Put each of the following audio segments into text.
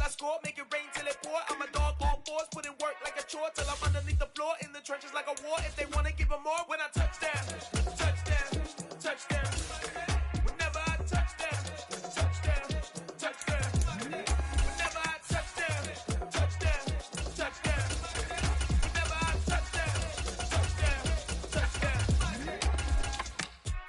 I score, make it rain till it pour. I'm a dog on fours, put in work like a chore till I'm underneath the floor, in the trenches like a war. If they wanna give them more, when I touch down, touchdown, touchdown. Whenever I touch down, touchdown, touchdown. Whenever I touch down, touchdown, touchdown. Whenever I touch down, touchdown, touchdown.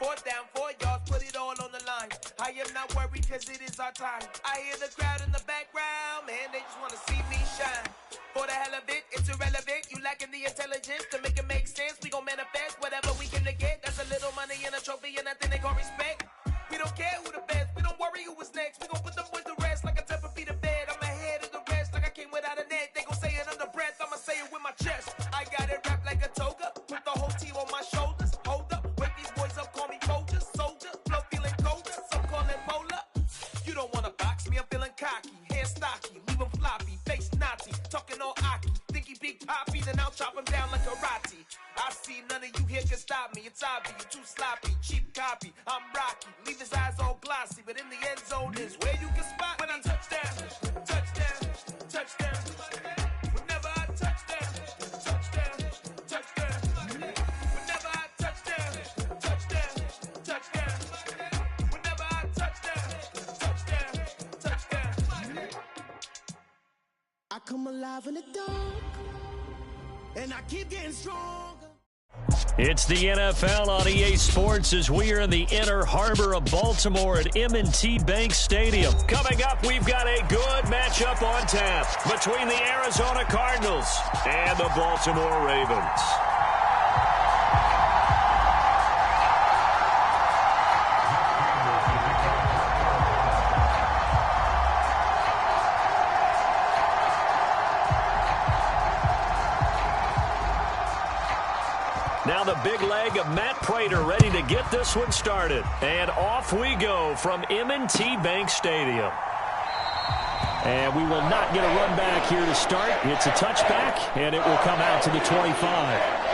4th down, 4 yards, put it all on the line. I am not worried cause it is our time. I hear the crowd in the background, man, they just wanna see me shine. For the hell of it, it's irrelevant. You lacking the intelligence to make it make sense. We gon' manifest whatever we can to get. That's a little money and a trophy and nothing they gon' respect. We don't care who the best, we don't worry who was next. We gon' put them boys to rest like a 10 feet of bed. I'm ahead of the rest like I came without a net. They gon' say it under breath, I'ma say it with my chest. I got it wrapped like a toga, put the whole team on my shoulders. Hold up, wake these boys up, call me soldier, soldier. Flow feeling colder, some call it polar. You don't wanna box me, I'm feeling cocky. Hands stocky, leave him floppy, face Nazi. Talking all aki, think he big poppy, then I'll chop him down like karate. I see none of you here can stop me. It's obvious, you too sloppy, cheap copy. I'm Rocky, leave his eyes all glossy, but in the end zone is where you can spot when I touchdown, touchdown, touchdown. Whenever I touchdown, touchdown, touchdown. Whenever I touchdown, touchdown, touchdown. Whenever I touchdown, touchdown, touchdown. I come alive in the dark, and I keep getting stronger. It's the NFL on EA Sports as we are in the inner harbor of Baltimore at M&T Bank Stadium. Coming up, we've got a good matchup on tap between the Arizona Cardinals and the Baltimore Ravens. Now the big leg of Matt Prater ready to get this one started. And off we go from M&T Bank Stadium. And we will not get a run back here to start. It's a touchback, and it will come out to the 25.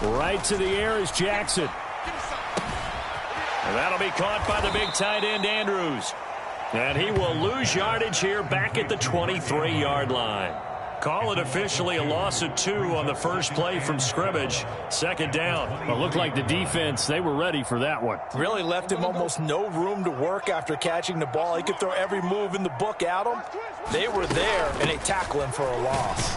Right to the air is Jackson. And that'll be caught by the big tight end, Andrews. And he will lose yardage here back at the 23-yard line. Call it officially a loss of 2 on the first play from scrimmage. 2nd down. It looked like the defense, they were ready for that one. Really left him almost no room to work after catching the ball. He could throw every move in the book at him. They were there, and they tackle him for a loss.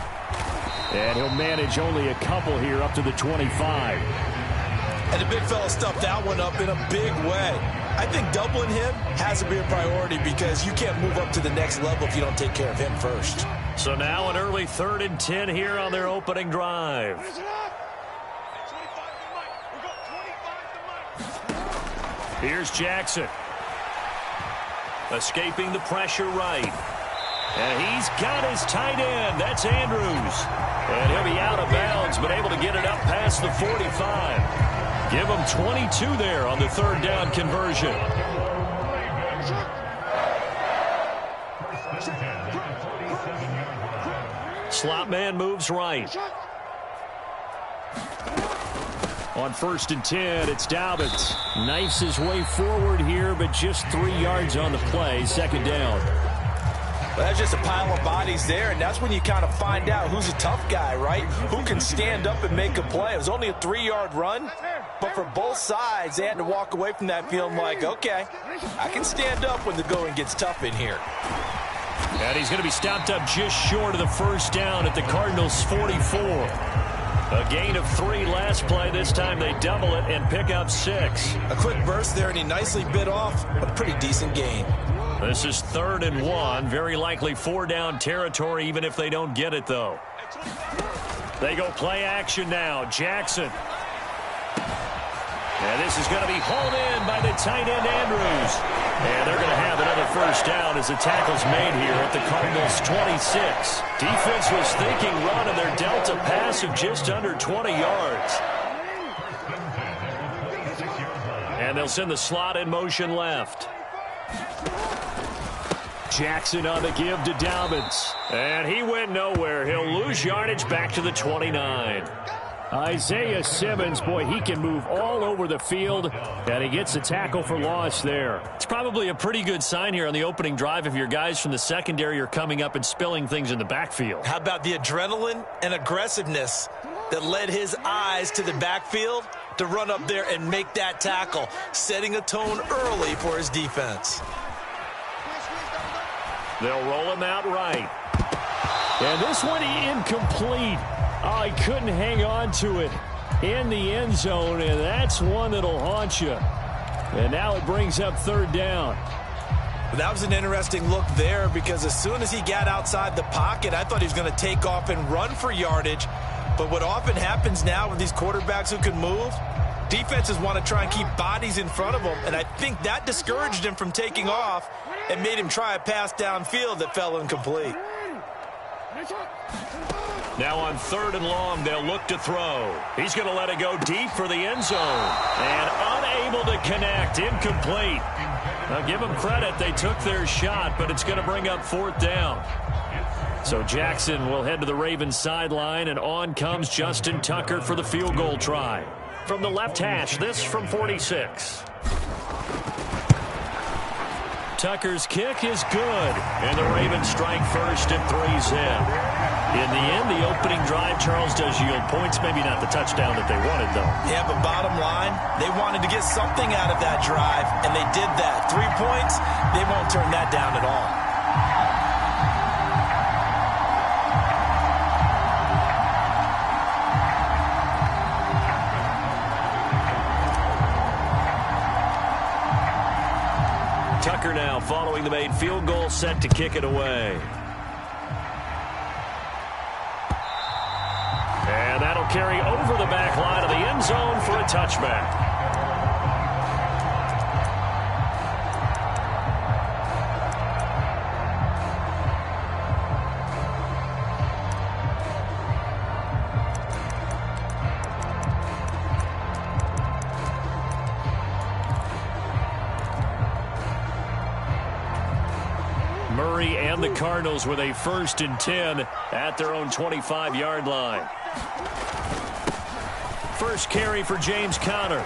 And he'll manage only a couple here up to the 25. And the big fella stuffed that one up in a big way. I think doubling him has to be a priority because you can't move up to the next level if you don't take care of him first. So now an early 3rd and 10 here on their opening drive. Here's Jackson. Escaping the pressure right. And he's got his tight end. That's Andrews. And he'll be out of bounds, but able to get it up past the 45. Give him 22 there on the 3rd down conversion. Slot man moves right. On 1st and 10, it's Dobbins. Knifes his way forward here, but just 3 yards on the play. 2nd down. Well, that's just a pile of bodies there, and that's when you kind of find out who's a tough guy, right? Who can stand up and make a play. It was only a 3-yard run, but for both sides, they had to walk away from that feeling like, okay, I can stand up when the going gets tough in here. And he's going to be stopped up just short of the 1st down at the Cardinals' 44. A gain of 3 last play. This time they double it and pick up 6. A quick burst there, and he nicely bit off a pretty decent gain. This is 3rd and 1. Very likely 4-down territory, even if they don't get it, though. They go play action now. Jackson. And this is going to be hauled in by the tight end, Andrews. And they're going to have another first down as the tackle's made here at the Cardinals' 26. Defense was thinking run, and they're dealt a pass of just under 20 yards. And they'll send the slot in motion left. Jackson on the give to Dobbins. And he went nowhere. He'll lose yardage back to the 29. Isaiah Simmons, boy, he can move all over the field, and he gets a tackle for loss there. It's probably a pretty good sign here on the opening drive if your guys from the secondary are coming up and spilling things in the backfield. How about the adrenaline and aggressiveness that led his eyes to the backfield to run up there and make that tackle, setting a tone early for his defense. They'll roll him out right. And this one incomplete. Oh, he couldn't hang on to it in the end zone, and that's one that'll haunt you. And now it brings up third down. That was an interesting look there because as soon as he got outside the pocket, I thought he was going to take off and run for yardage. But what often happens now with these quarterbacks who can move, defenses want to try and keep bodies in front of them, and I think that discouraged him from taking off and made him try a pass downfield that fell incomplete. Now on third and long, they'll look to throw. He's going to let it go deep for the end zone. And unable to connect, incomplete. Now give them credit, they took their shot, but it's going to bring up fourth down. So Jackson will head to the Ravens sideline, and on comes Justin Tucker for the field goal try. From the left hash, this from 46. Tucker's kick is good, and the Ravens strike first at 3-zip. In the end, the opening drive, Charles, does yield points. Maybe not the touchdown that they wanted, though. Yeah, but bottom line, they wanted to get something out of that drive, and they did that. 3 points, they won't turn that down at all. Tucker now following the made field goal, set to kick it away. And that'll carry over the back line of the end zone for a touchback. Murray and the Cardinals with a 1st and 10 at their own 25-yard line. First carry for James Conner.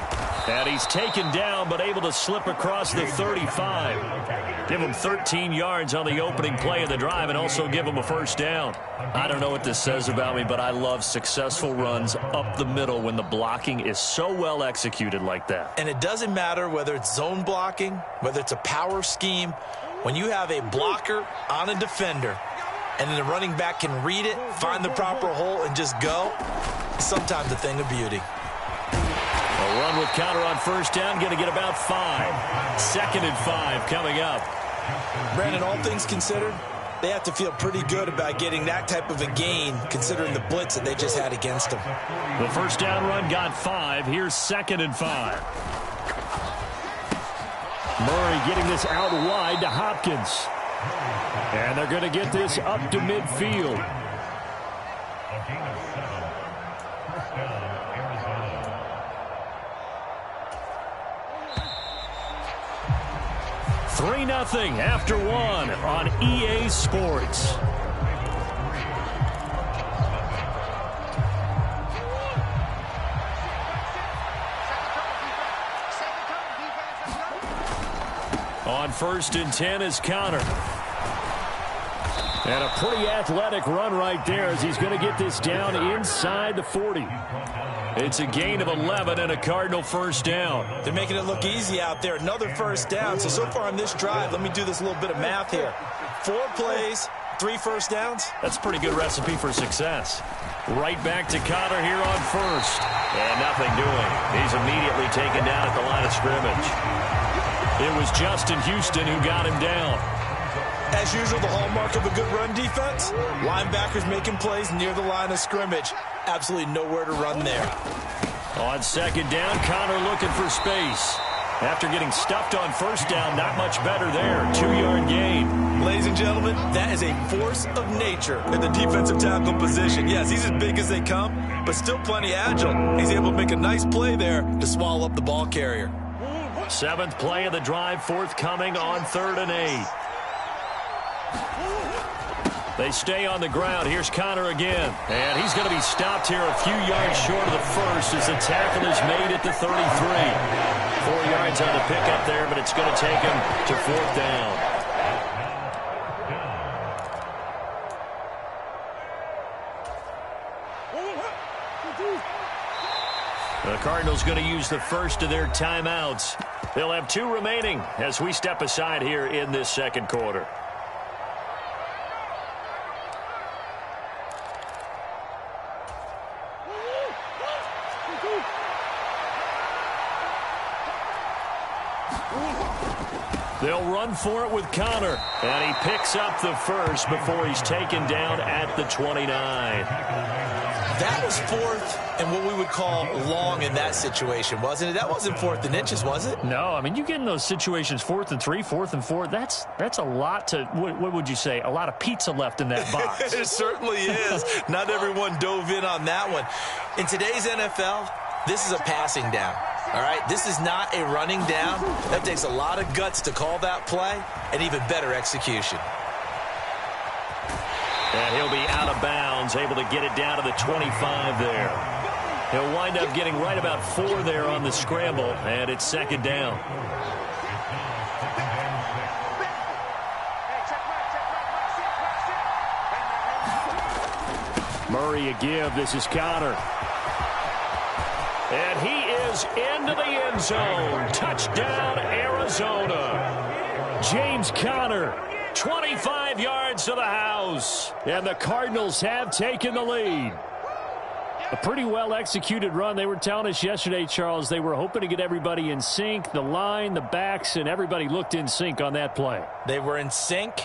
And he's taken down but able to slip across the 35. Give him 13 yards on the opening play of the drive and also give him a first down. I don't know what this says about me, but I love successful runs up the middle when the blocking is so well executed like that. And it doesn't matter whether it's zone blocking, whether it's a power scheme. When you have a blocker on a defender and then the running back can read it, find the proper hole, and just go, sometimes a thing of beauty. A run with Conner on first down, going to get about 5. 2nd and 5 coming up. Brandon, all things considered, they have to feel pretty good about getting that type of a gain considering the blitz that they just had against them. The first down run got 5. Here's 2nd and 5. Murray getting this out wide to Hopkins. And they're going to get this up to midfield. Three 3-0 after 1 on EA Sports. On 1st and 10 is Conner. And a pretty athletic run right there as he's going to get this down inside the 40. It's a gain of 11 and a Cardinal first down. They're making it look easy out there. Another first down. So far on this drive, let me do this little bit of math here. 4 plays, 3 first downs. That's a pretty good recipe for success. Right back to Conner here on 1st. And nothing doing. He's immediately taken down at the line of scrimmage. It was Justin Houston who got him down. As usual, the hallmark of a good run defense, linebackers making plays near the line of scrimmage. Absolutely nowhere to run there. On 2nd down, Conner looking for space. After getting stuffed on first down, not much better there. 2-yard gain. Ladies and gentlemen, that is a force of nature in the defensive tackle position. Yes, he's as big as they come, but still plenty agile. He's able to make a nice play there to swallow up the ball carrier. 7th play of the drive, forthcoming on 3rd and 8. They stay on the ground. Here's Connor again. And he's going to be stopped here a few yards short of the first as the tackle is made at the 33. 4 yards on the pickup there, but it's going to take him to 4th down. The Cardinals going to use the first of their timeouts. They'll have 2 remaining as we step aside here in this second quarter. They'll run for it with Connor, and he picks up the first before he's taken down at the 29. That was 4th and what we would call long in that situation, wasn't it? That wasn't 4th and inches, was it? No, I mean, you get in those situations 4th and 3, 4th and 4. That's a lot to, what would you say, a lot of pizza left in that box. It certainly is. Not everyone dove in on that one. In today's NFL, this is a passing down. All right, this is not a running down. That takes a lot of guts to call that play and even better execution. And he'll be out of bounds, able to get it down to the 25 there. He'll wind up getting right about 4 there on the scramble, and it's 2nd down. Murray a give. This is Connor. And he is into the end zone. Touchdown, Arizona. James Conner, 25 yards to the house. And the Cardinals have taken the lead. A pretty well-executed run. They were telling us yesterday, Charles, they were hoping to get everybody in sync. The line, the backs, and everybody looked in sync on that play. They were in sync,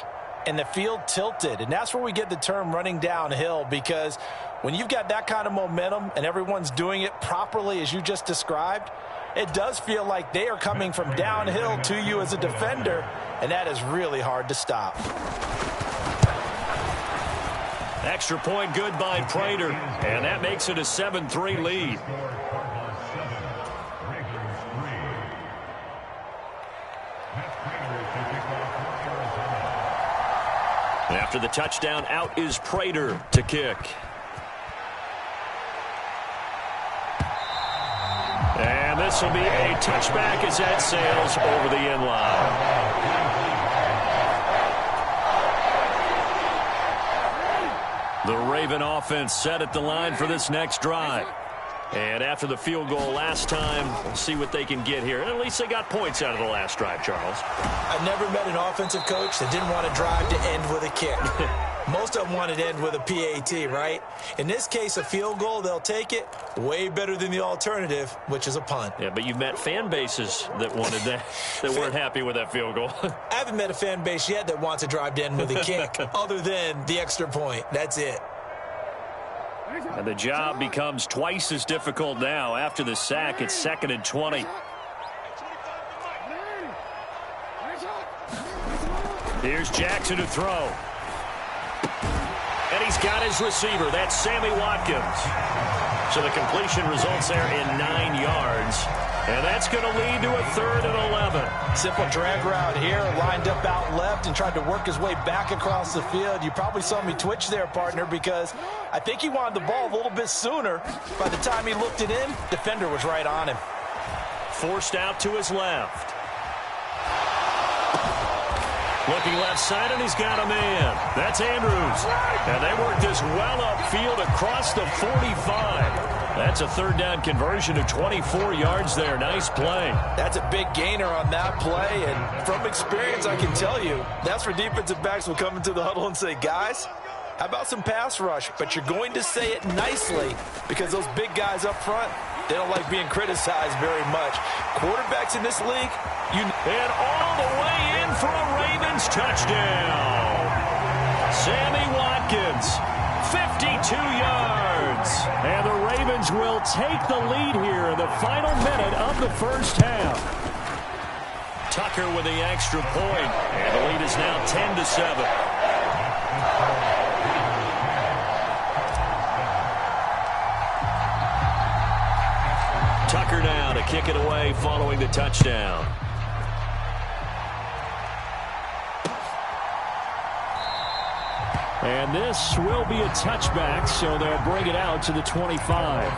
and the field tilted. And that's where we get the term running downhill, because when you've got that kind of momentum and everyone's doing it properly as you just described, it does feel like they are coming from downhill to you as a defender, and that is really hard to stop. Extra point good by Prater, and that makes it a 7-3 lead. After the touchdown, out is Prater to kick. And this will be a touchback as that sails over the end line. The Raven offense set at the line for this next drive. And after the field goal last time, we'll see what they can get here. At least they got points out of the last drive, Charles. I've never met an offensive coach that didn't want to drive to end with a kick. Most of them wanted to end with a PAT, right? In this case, a field goal, they'll take it. Way better than the alternative, which is a punt. Yeah, but you've met fan bases that wanted that, that weren't happy with that field goal. I haven't met a fan base yet that wants to drive to end with a kick, other than the extra point. That's it. And the job becomes twice as difficult now. After the sack, it's 2nd and 20. Here's Jackson to throw. And he's got his receiver. That's Sammy Watkins. So the completion results there in 9 yards. And that's going to lead to a 3rd and 11. Simple drag route here, lined up out left and tried to work his way back across the field. You probably saw me twitch there, partner, because I think he wanted the ball a little bit sooner. By the time he looked it in, defender was right on him. Forced out to his left. Looking left side, and he's got a man. That's Andrews. And they worked this well upfield across the 45. That's a 3rd down conversion of 24 yards there. Nice play. That's a big gainer on that play, and from experience, I can tell you, that's where defensive backs will come into the huddle and say, guys, how about some pass rush? But you're going to say it nicely, because those big guys up front, they don't like being criticized very much. Quarterbacks in this league, and all the way in for a Ravens touchdown. Sammy Watkins, 52 yards. And the Ravens will take the lead here in the final minute of the first half. Tucker with the extra point. And the lead is now 10-7. Tucker now to kick it away following the touchdown. And this will be a touchback, so they'll bring it out to the 25.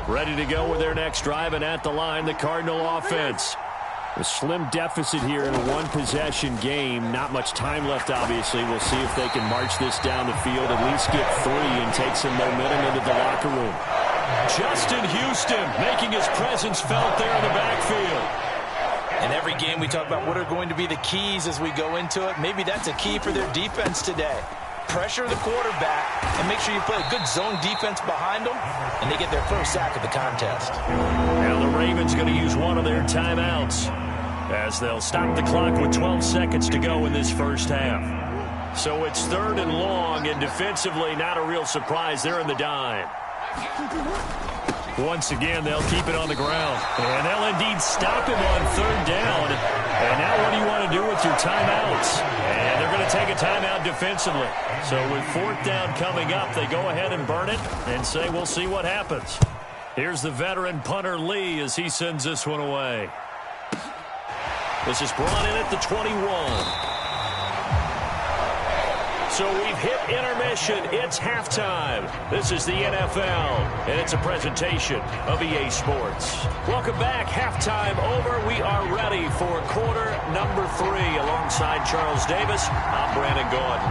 Ready to go with their next drive, and at the line, the Cardinal offense. A slim deficit here in a one-possession game. Not much time left, obviously. We'll see if they can march this down the field, at least get 3 and take some momentum into the locker room. Justin Houston making his presence felt there in the backfield. In every game we talk about what are going to be the keys as we go into it. Maybe that's a key for their defense today. Pressure the quarterback and make sure you play a good zone defense behind them, and they get their first sack of the contest. Now the Ravens going to use one of their timeouts as they'll stop the clock with 12 seconds to go in this first half. So it's 3rd and long, and defensively not a real surprise. They're in the dime. Once again, they'll keep it on the ground. And they'll indeed stop him on 3rd down. And now what do you want to do with your timeouts? And they're going to take a timeout defensively. So with 4th down coming up, they go ahead and burn it and say, we'll see what happens. Here's the veteran punter Lee as he sends this one away. This is brought in at the 21. So we've hit intermission. It's halftime. This is the NFL, and it's a presentation of EA Sports. Welcome back. Halftime over. We are ready for quarter number 3. Alongside Charles Davis, I'm Brandon Gordon.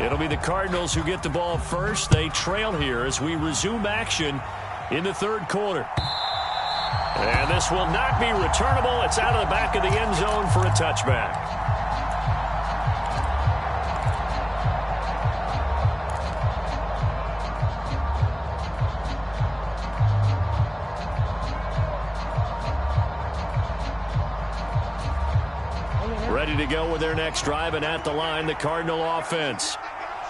It'll be the Cardinals who get the ball first. They trail here as we resume action in the 3rd quarter. And this will not be returnable. It's out of the back of the end zone for a touchback. Ready to go with their next drive, and at the line, the Cardinal offense.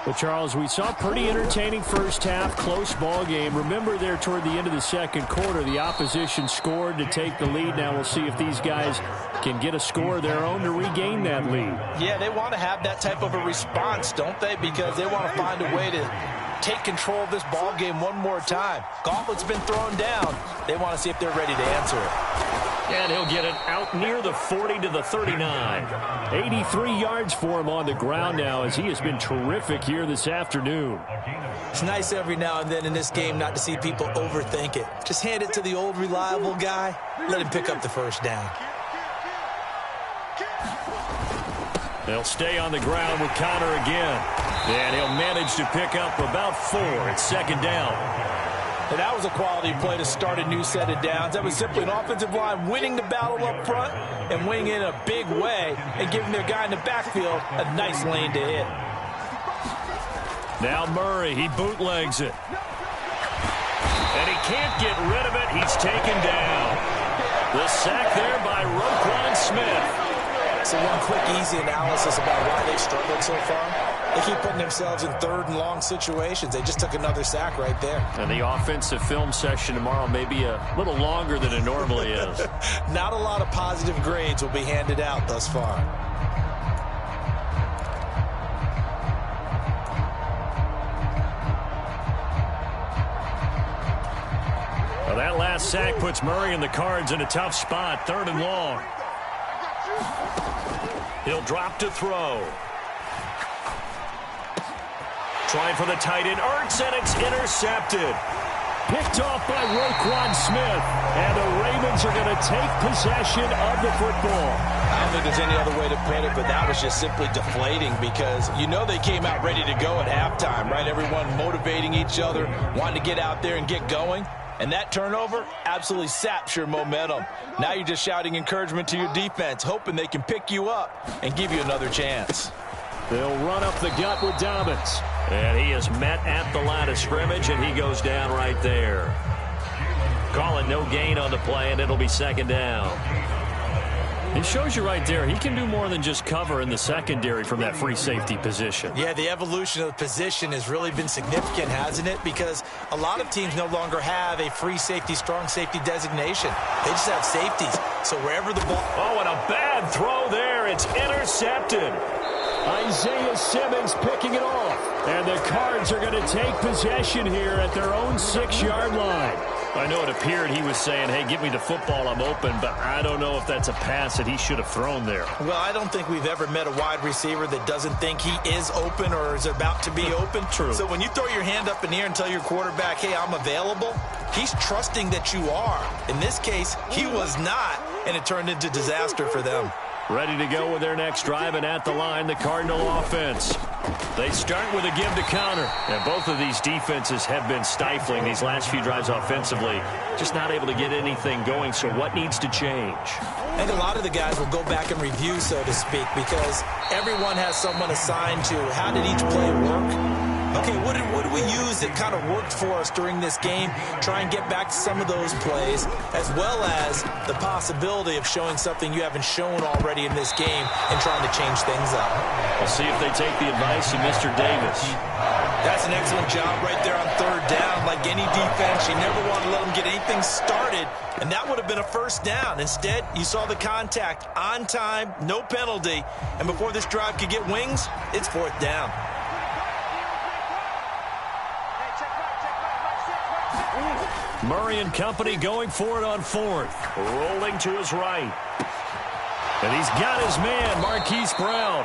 Well, Charles, we saw a pretty entertaining first half, close ball game. Remember there toward the end of the 2nd quarter, the opposition scored to take the lead. Now we'll see if these guys can get a score of their own to regain that lead. Yeah, they want to have that type of a response, don't they? Because they want to find a way to take control of this ball game one more time. Gauntlet's been thrown down. They want to see if they're ready to answer it. And he'll get it out near the 40 to the 39. 83 yards for him on the ground now, as he has been terrific here this afternoon. It's nice every now and then in this game not to see people overthink it. Just hand it to the old reliable guy. Let him pick up the first down. They'll stay on the ground with Connor again. And he'll manage to pick up about 4. It's 2nd down. And that was a quality play to start a new set of downs. That was simply an offensive line winning the battle up front and winning in a big way and giving their guy in the backfield a nice lane to hit. Now Murray, he bootlegs it. And he can't get rid of it. He's taken down. The sack there by Roquan Smith. So one quick, easy analysis about why they struggled so far. They keep putting themselves in 3rd and long situations. They just took another sack right there. And the offensive film session tomorrow may be a little longer than it normally is. Not a lot of positive grades will be handed out thus far. Well, that last sack puts Murray and the Cards in a tough spot. 3rd and long. He'll drop to throw. Trying for the tight end, Ertz, and it's intercepted. Picked off by Roquan Smith, and the Ravens are going to take possession of the football. I don't think there's any other way to put it, but that was just simply deflating because you know they came out ready to go at halftime, right? Everyone motivating each other, wanting to get out there and get going. And that turnover absolutely saps your momentum. Now you're just shouting encouragement to your defense, hoping they can pick you up and give you another chance. They'll run up the gut with Dobbins. And he is met at the line of scrimmage, and he goes down right there. Call it no gain on the play, and it'll be second down. It shows you right there, he can do more than just cover in the secondary from that free safety position. Yeah, the evolution of the position has really been significant, hasn't it? Because a lot of teams no longer have a free safety, strong safety designation. They just have safeties. So wherever the ball... Oh, and a bad throw there. It's intercepted. Isaiah Simmons picking it off. And the Cards are going to take possession here at their own 6-yard line. I know it appeared he was saying, hey, give me the football, I'm open, but I don't know if that's a pass that he should have thrown there. Well, I don't think we've ever met a wide receiver that doesn't think he is open or is about to be open. True. So when you throw your hand up in the air and tell your quarterback, hey, I'm available, he's trusting that you are. In this case, he was not, and it turned into disaster for them. Ready to go with their next drive, and at the line, the Cardinal offense. They start with a give to counter. And both of these defenses have been stifling these last few drives offensively. Just not able to get anything going, so what needs to change? I think a lot of the guys will go back and review, so to speak, because everyone has someone assigned to how did each play work. Okay, what did we use that kind of worked for us during this game? Try and get back to some of those plays, as well as the possibility of showing something you haven't shown already in this game and trying to change things up. We'll see if they take the advice of Mr. Davis. That's an excellent job right there on third down. Like any defense, you never want to let them get anything started, and that would have been a first down. Instead, you saw the contact on time, no penalty, and before this drive could get wings, it's fourth down. Murray and company going for it on fourth. Rolling to his right. And he's got his man, Marquise Brown.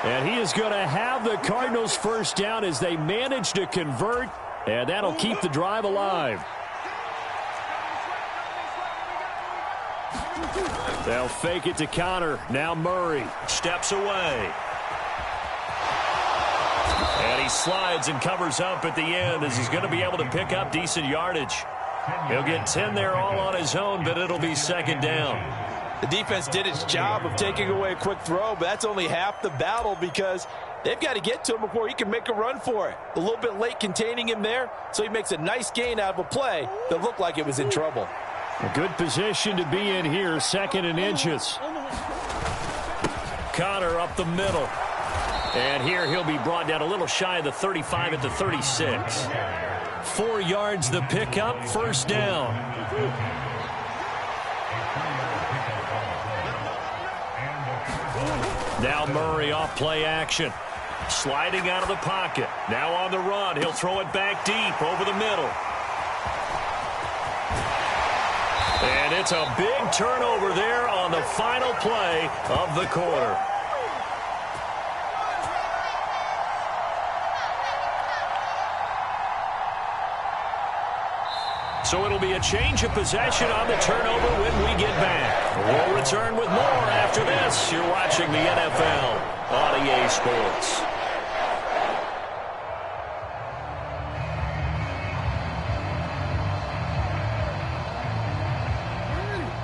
And he is going to have the Cardinals first down as they manage to convert. And that'll keep the drive alive. They'll fake it to counter. Now Murray steps away. And he slides and covers up at the end as he's going to be able to pick up decent yardage. He'll get 10 there all on his own, but it'll be second down. The defense did its job of taking away a quick throw, but that's only half the battle because they've got to get to him before he can make a run for it. A little bit late containing him there, so he makes a nice gain out of a play that looked like it was in trouble. A good position to be in here, second and inches. Connor up the middle. And here he'll be brought down a little shy of the 35 at the 36. 4 yards the pickup, first down. Now Murray off play action. Sliding out of the pocket. Now on the run. He'll throw it back deep over the middle. And it's a big turnover there on the final play of the quarter. So it'll be a change of possession on the turnover when we get back. We'll return with more after this. You're watching the NFL on EA Sports.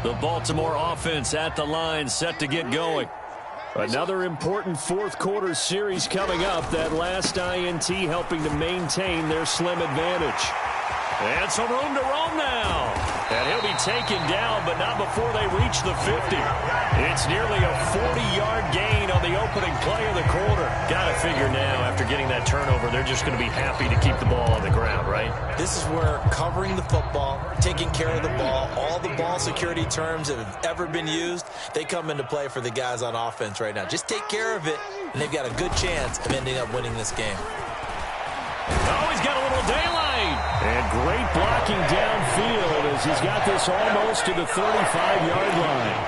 The Baltimore offense at the line, set to get going. Another important fourth quarter series coming up. That last INT helping to maintain their slim advantage. And some room to roam now. And he'll be taken down, but not before they reach the 50. It's nearly a 40-yard gain on the opening play of the quarter. Got to figure now, after getting that turnover, they're just going to be happy to keep the ball on the ground, right? This is where covering the football, taking care of the ball, all the ball security terms that have ever been used, they come into play for the guys on offense right now. Just take care of it, and they've got a good chance of ending up winning this game. Oh, he's got a little daylight. And great blocking downfield as he's got this almost to the 35-yard line.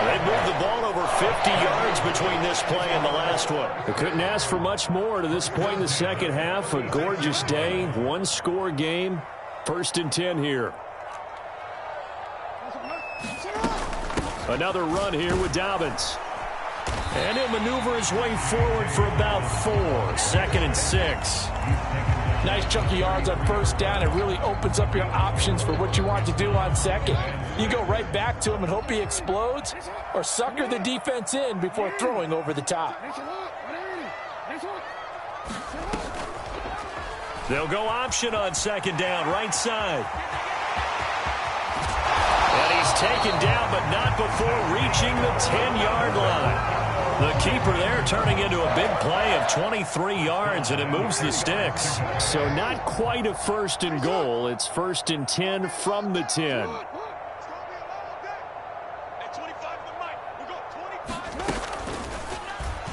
They moved the ball over 50 yards between this play and the last one. They couldn't ask for much more to this point in the second half. A gorgeous day, one-score game. First and 10 here. Another run here with Dobbins. And he'll maneuver his way forward for about 4. Second and 6. Nice chunky yards on first down. It really opens up your options for what you want to do on second. You go right back to him and hope he explodes, or sucker the defense in before throwing over the top. They'll go option on second down, right side. And he's taken down, but not before reaching the 10-yard line. The keeper there turning into a big play of 23 yards, and it moves the sticks. So not quite a first and goal. It's first and 10 from the 10.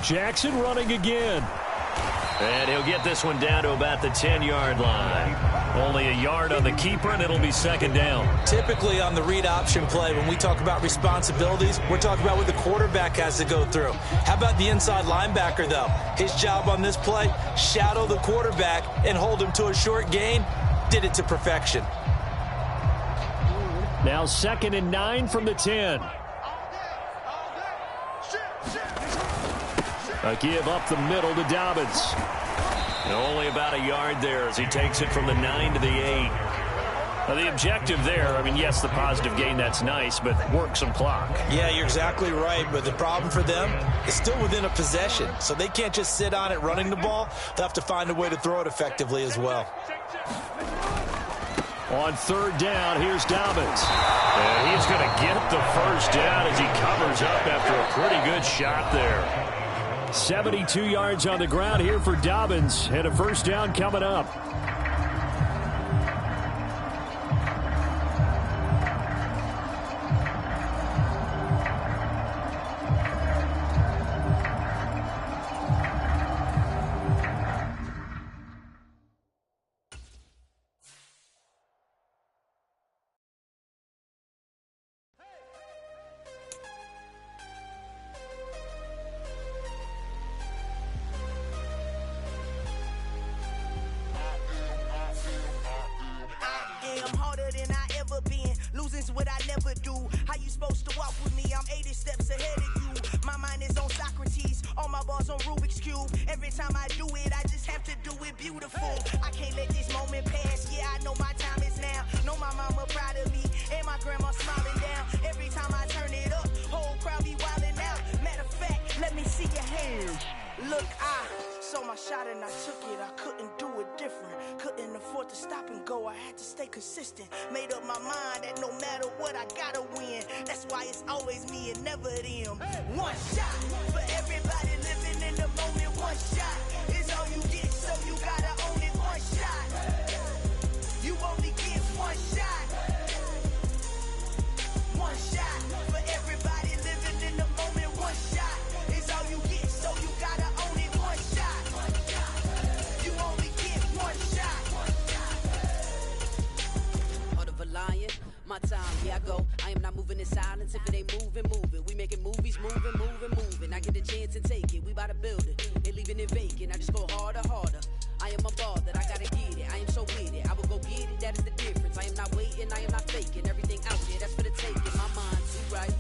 Jackson running again. And he'll get this one down to about the 10-yard line. Only a yard on the keeper, and it'll be second down. Typically on the read option play, when we talk about responsibilities, we're talking about what the quarterback has to go through. How about the inside linebacker, though? His job on this play, shadow the quarterback and hold him to a short gain. Did it to perfection. Now 2nd and 9 from the 10. A give up the middle to Dobbins. And only about a yard there as he takes it from the 9 to the 8. Now the objective there, I mean, yes, the positive gain, that's nice, but work some clock. Yeah, you're exactly right, but the problem for them is still within a possession, so they can't just sit on it running the ball. They'll have to find a way to throw it effectively as well. On 3rd down, here's Dobbins. And he's going to get the first down as he covers up after a pretty good shot there. 72 yards on the ground here for Dobbins, and a first down coming up. Made up my mind that no matter what, I gotta win. That's why it's always me and never them. One shot for everybody living in the moment. One shot is all you get, so you gotta own it. One shot, you only get one shot. One shot for everybody living in the moment. One shot is all you get, so you gotta own it. One shot, you only get one shot. Lion, my time, here I go. I am not moving in silence. If it ain't moving, moving. We making movies, moving. I get a chance and take it. We bout to build it. They leaving it vacant. I just go harder. I am a ball that I gotta get it. I am so with it. I will go get it. That is the difference. I am not waiting. I am not faking. Everything out there, that's for the taking. My mind too right.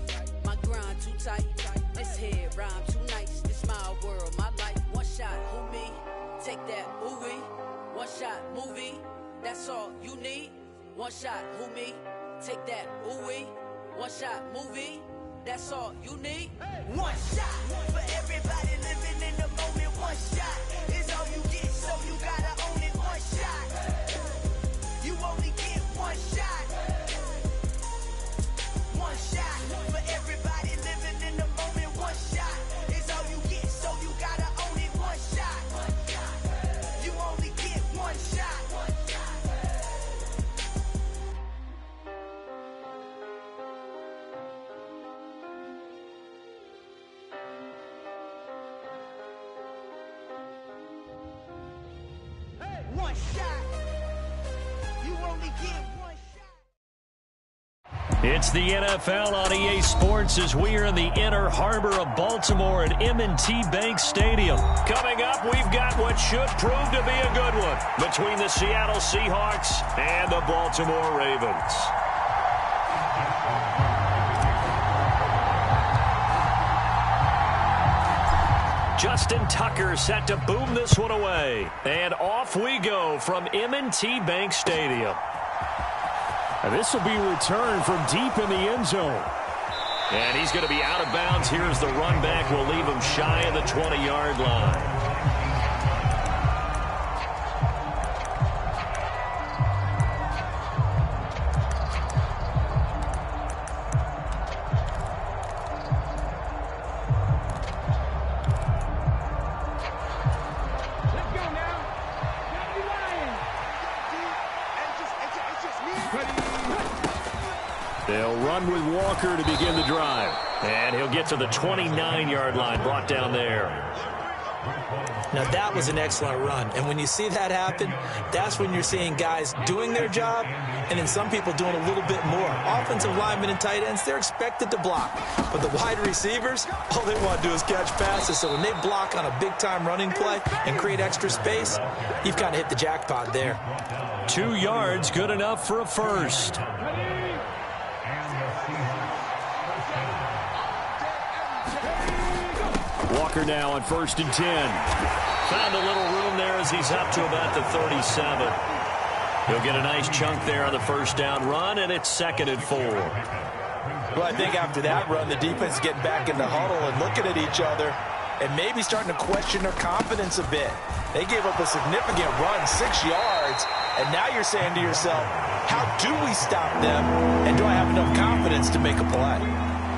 My grind too tight. This head rhyme too nice. This my world, my life. One shot, who me? Take that, movie. One shot, movie. That's all you need. One shot, who me? Take that, ooh-wee. One shot, movie. That's all you need. One shot for everybody living in the moment. One shot is all you get, so you gotta own it. One shot, you only get one shot. One shot for everybody living in the moment. One shot is all you get, so you gotta own it. One shot, you only get one shot. One shot. You only get one shot. It's the NFL on EA Sports as we are in the inner harbor of Baltimore at M&T Bank Stadium. Coming up, we've got what should prove to be a good one between the Seattle Seahawks and the Baltimore Ravens. Justin Tucker set to boom this one away. And off we go from M&T Bank Stadium. And this will be returned from deep in the end zone. And he's going to be out of bounds. Here's the run back. We'll leave him shy of the 20-yard line. They'll run with Walker to begin the drive. And he'll get to the 29-yard line, brought down there. Now, that was an excellent run. And when you see that happen, that's when you're seeing guys doing their job and then some people doing a little bit more. Offensive linemen and tight ends, they're expected to block. But the wide receivers, all they want to do is catch passes. So when they block on a big-time running play and create extra space, you've kind of hit the jackpot there. 2 yards, good enough for a first. Walker now on 1st and 10. Found a little room there as he's up to about the 37. He'll get a nice chunk there on the first down run, and it's 2nd and 4. Well, I think after that run, the defense is getting back in the huddle and looking at each other and maybe starting to question their confidence a bit. They gave up a significant run, 6 yards, and now you're saying to yourself, how do we stop them, and do I have enough confidence to make a play?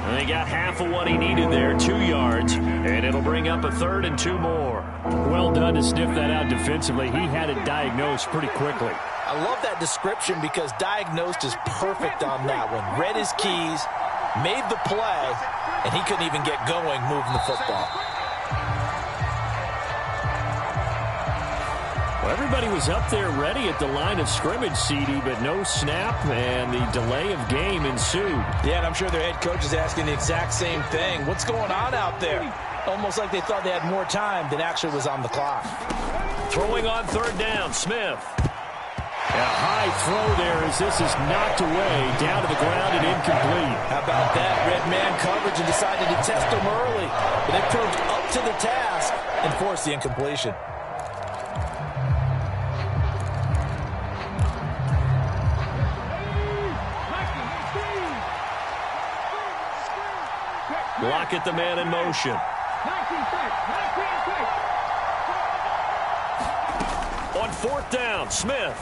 And they got half of what he needed there, 2 yards, and it'll bring up a 3rd and 2 more. Well done to sniff that out defensively. He had it diagnosed pretty quickly. I love that description because diagnosed is perfect on that one. Read his keys, made the play, and he couldn't even get going moving the football. Well, everybody was up there ready at the line of scrimmage, CD, but no snap, and the delay of game ensued. Yeah, and I'm sure their head coach is asking the exact same thing. What's going on out there? Almost like they thought they had more time than actually was on the clock. Throwing on 3rd down, Smith. A high throw there as this is knocked away, down to the ground and incomplete. How about that? Red man coverage and decided to test them early. But they proved up to the task and forced the incompletion. Block at the man in motion. On 4th down, Smith.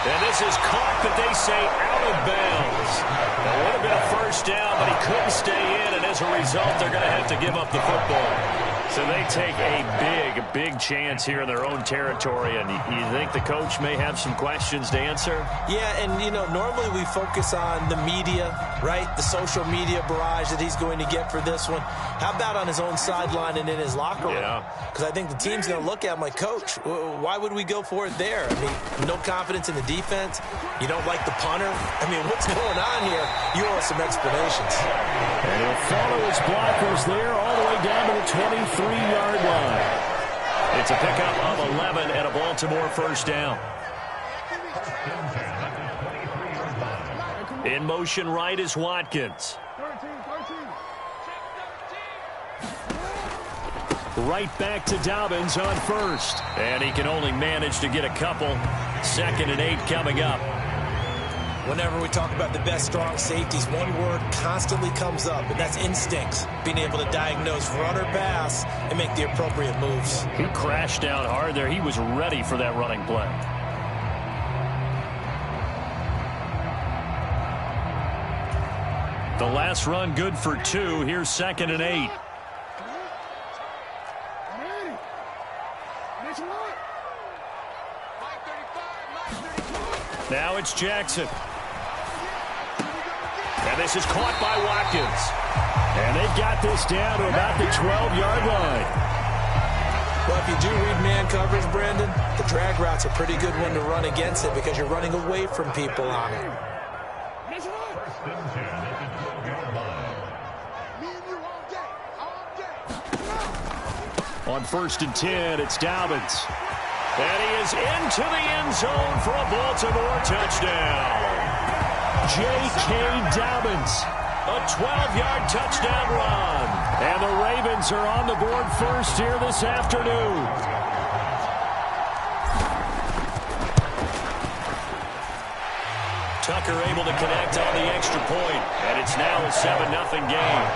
And this is caught, but they say out of bounds. That would have been a first down, but he couldn't stay in, and as a result, they're going to have to give up the football. So they take a big chance here in their own territory, and you think the coach may have some questions to answer? Yeah, and, you know, normally we focus on the media, right? The social media barrage that he's going to get for this one. How about on his own sideline and in his locker room? Yeah. Because I think the team's going to look at him like, Coach, why would we go for it there? I mean, no confidence in the defense. You don't like the punter. I mean, what's going on here? You owe us some explanations. And he'll follow his blockers there all the way down to the 23-yard line. It's a pickup of 11 and a Baltimore first down. In motion right is Watkins. Right back to Dobbins on 1st. And he can only manage to get a couple. 2nd and 8 coming up. Whenever we talk about the best strong safeties, one word constantly comes up, and that's instincts. Being able to diagnose run or pass and make the appropriate moves. He crashed down hard there. He was ready for that running play. The last run good for 2. Here's 2nd and 8. Now it's Jackson. And this is caught by Watkins. And they got this down to about the 12-yard line. Well, if you do read man coverage, Brandon, the drag route's a pretty good one to run against it because you're running away from people on it. On 1st and 10, it's Dobbins. And he is into the end zone for a Baltimore touchdown. J.K. Dobbins. A 12-yard touchdown run. And the Ravens are on the board first here this afternoon. Tucker able to connect on the extra point. And it's now a 7-0 game.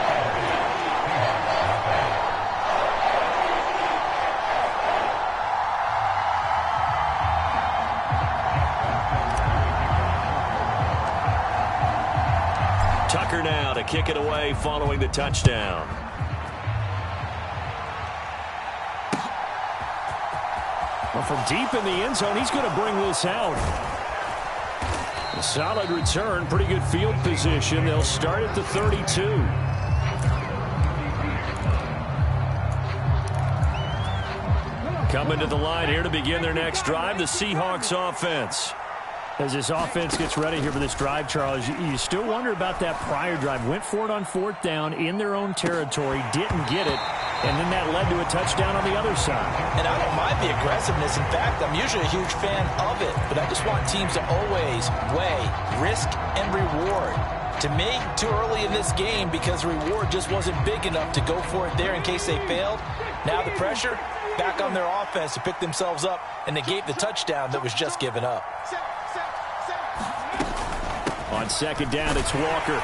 Tucker now to kick it away following the touchdown. Well, from deep in the end zone, he's going to bring this out. A solid return, pretty good field position. They'll start at the 32. Coming to the line here to begin their next drive, the Seahawks offense. As this offense gets ready here for this drive, Charles, you still wonder about that prior drive. Went for it on 4th down in their own territory, didn't get it, and then that led to a touchdown on the other side. And I don't mind the aggressiveness. In fact, I'm usually a huge fan of it, but I just want teams to always weigh risk and reward. To me, too early in this game because reward just wasn't big enough to go for it there in case they failed. Now the pressure back on their offense to pick themselves up and negate the touchdown that was just given up. On 2nd down, it's Walker.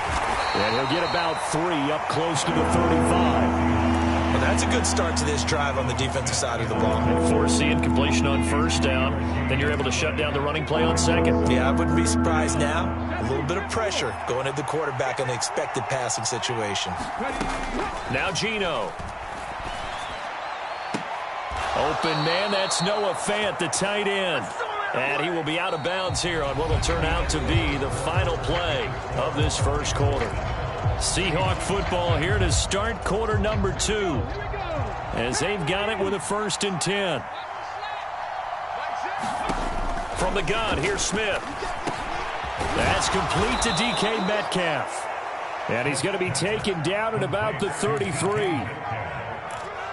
And he'll get about 3 up close to the 35. Well, that's a good start to this drive on the defensive side of the ball. Forcing completion on 1st down. Then you're able to shut down the running play on 2nd. Yeah, I wouldn't be surprised now. A little bit of pressure going at the quarterback in an expected passing situation. Now Geno. Open man, that's Noah Fant, the tight end. And he will be out of bounds here on what will turn out to be the final play of this first quarter. Seahawk football here to start quarter number 2. As they've got it with a 1st and 10. From the gun, here's Smith. That's complete to DK Metcalf. And he's going to be taken down at about the 33.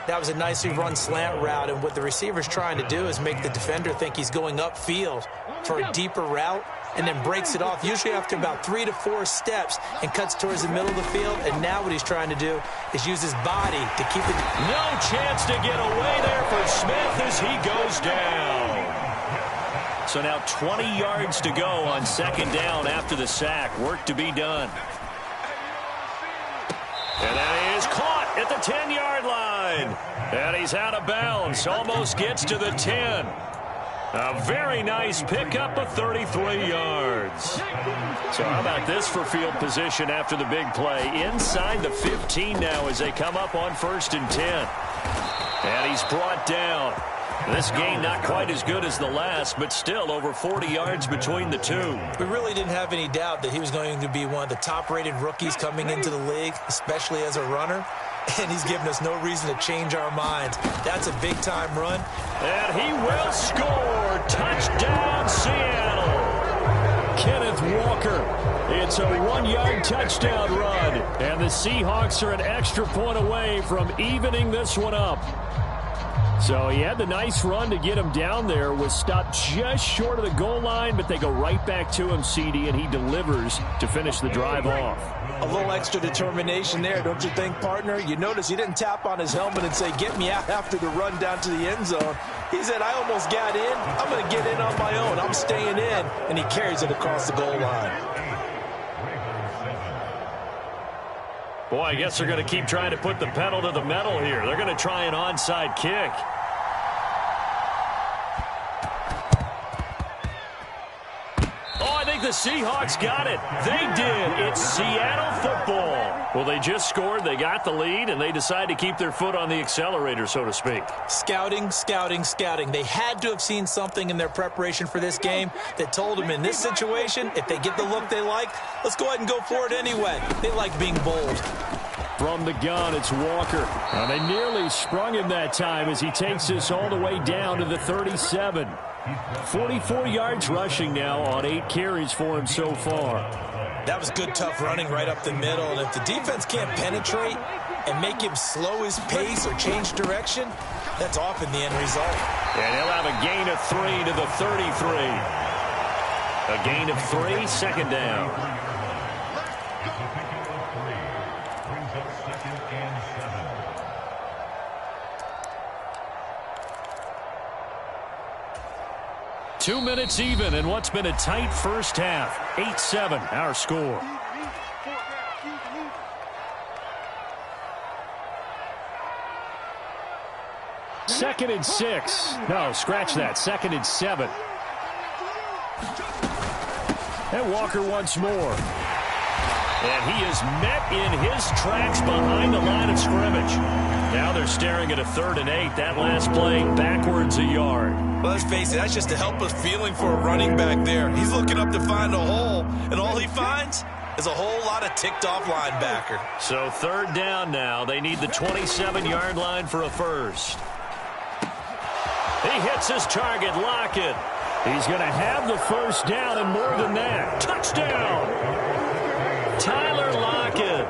That was a nicely run slant route, and what the receiver's trying to do is make the defender think he's going upfield for a deeper route and then breaks it off, usually after about 3 to 4 steps, and cuts towards the middle of the field. And now what he's trying to do is use his body to keep it. No chance to get away there for Smith as he goes down. So now 20 yards to go on 2nd down after the sack. Work to be done. And that is caught at the 10-yard line. And he's out of bounds. Almost gets to the 10. A very nice pickup of 33 yards. So how about this for field position after the big play? Inside the 15 now as they come up on 1st and 10. And he's brought down. This game not quite as good as the last, but still over 40 yards between the two. We really didn't have any doubt that he was going to be one of the top-rated rookies coming into the league, especially as a runner. And he's given us no reason to change our minds. That's a big-time run. And he will score. Touchdown, Seattle. Kenneth Walker. It's a 1-yard touchdown run. And the Seahawks are an extra point away from evening this one up. So he had the nice run to get him down there, was stopped just short of the goal line, but they go right back to him, CD, and he delivers to finish the drive off. A little extra determination there, don't you think, partner? You notice he didn't tap on his helmet and say, get me out after the run down to the end zone. He said, I almost got in. I'm going to get in on my own. I'm staying in. And he carries it across the goal line. Boy, I guess they're going to keep trying to put the pedal to the metal here. They're going to try an onside kick. Oh, I think the Seahawks got it. They did. It's Seattle football. Well, they just scored. They got the lead, and they decide to keep their foot on the accelerator, so to speak. Scouting, scouting, scouting. They had to have seen something in their preparation for this game that told them in this situation, if they get the look they like, let's go ahead and go for it anyway. They like being bold. From the gun, it's Walker. Now, they nearly sprung him that time as he takes this all the way down to the 37. 44 yards rushing now on 8 carries for him so far. That was good, tough running right up the middle. And if the defense can't penetrate and make him slow his pace or change direction, that's often the end result. And he'll have a gain of 3 to the 33. A gain of 3, 2nd down. Two minutes even in what's been a tight first half. 8-7, our score. Second and 6. No, scratch that. 2nd and 7. And Walker once more. And he is met in his tracks behind the line of scrimmage. Now they're staring at a 3rd and 8. That last play backwards a yard. Well, let's face it, that's just a helpless feeling for a running back there. He's looking up to find a hole, and all he finds is a whole lot of ticked-off linebacker. So 3rd down now. They need the 27-yard line for a first. He hits his target, Lockett. He's going to have the first down and more than that. Touchdown! Tyler Lockett,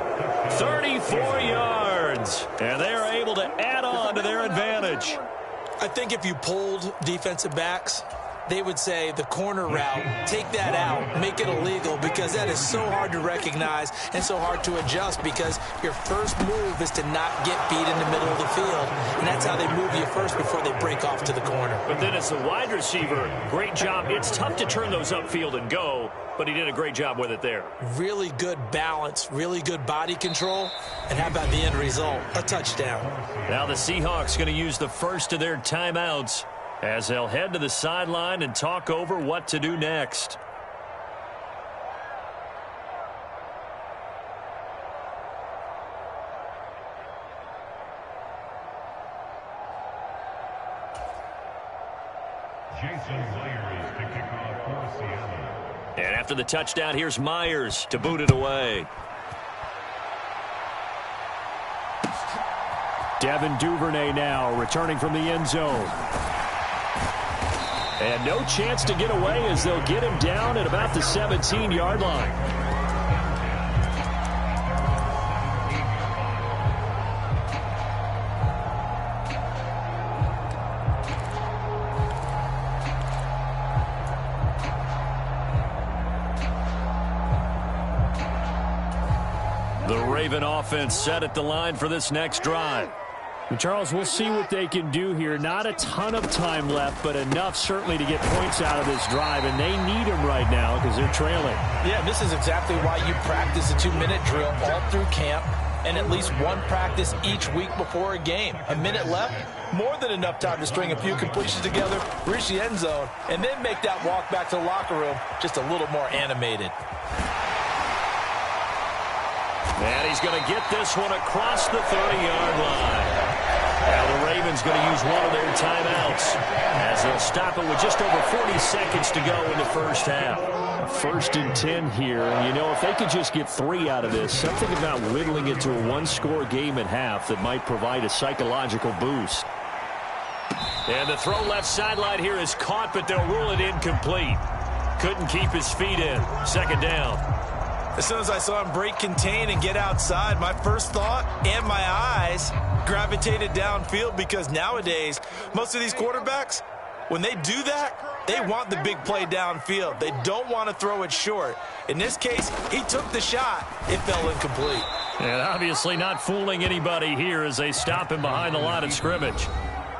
34 yards. And they are able to add on to their advantage. I think if you polled defensive backs, they would say the corner route, take that out, make it illegal, because that is so hard to recognize and so hard to adjust, because your first move is to not get beat in the middle of the field, and that's how they move you first before they break off to the corner. But then as a wide receiver, great job. It's tough to turn those upfield and go, but he did a great job with it there. Really good balance, really good body control, and how about the end result? A touchdown. Now the Seahawks going to use the first of their timeouts as they'll head to the sideline and talk over what to do next. And after the touchdown, here's Myers to boot it away. Devin Duvernay now returning from the end zone. And no chance to get away as they'll get him down at about the 17-yard line. The Raven offense set at the line for this next drive. And Charles, we'll see what they can do here. Not a ton of time left, but enough certainly to get points out of this drive, and they need them right now because they're trailing. Yeah, this is exactly why you practice a 2-minute drill all through camp and at least one practice each week before a game. A minute left, more than enough time to string a few completions together, reach the end zone, and then make that walk back to the locker room just a little more animated. And he's going to get this one across the 30-yard line. Now the Ravens going to use one of their timeouts as they'll stop it with just over 40 seconds to go in the first half. 1st and 10 here. And, you know, if they could just get 3 out of this, something about whittling it to a 1-score game at half that might provide a psychological boost. And the throw left sideline here is caught, but they'll rule it incomplete. Couldn't keep his feet in. 2nd down. As soon as I saw him break contain and get outside, my first thought and my eyes gravitated downfield, because nowadays, most of these quarterbacks, when they do that, they want the big play downfield. They don't want to throw it short. In this case, he took the shot. It fell incomplete. And obviously not fooling anybody here as they stop him behind the line of scrimmage.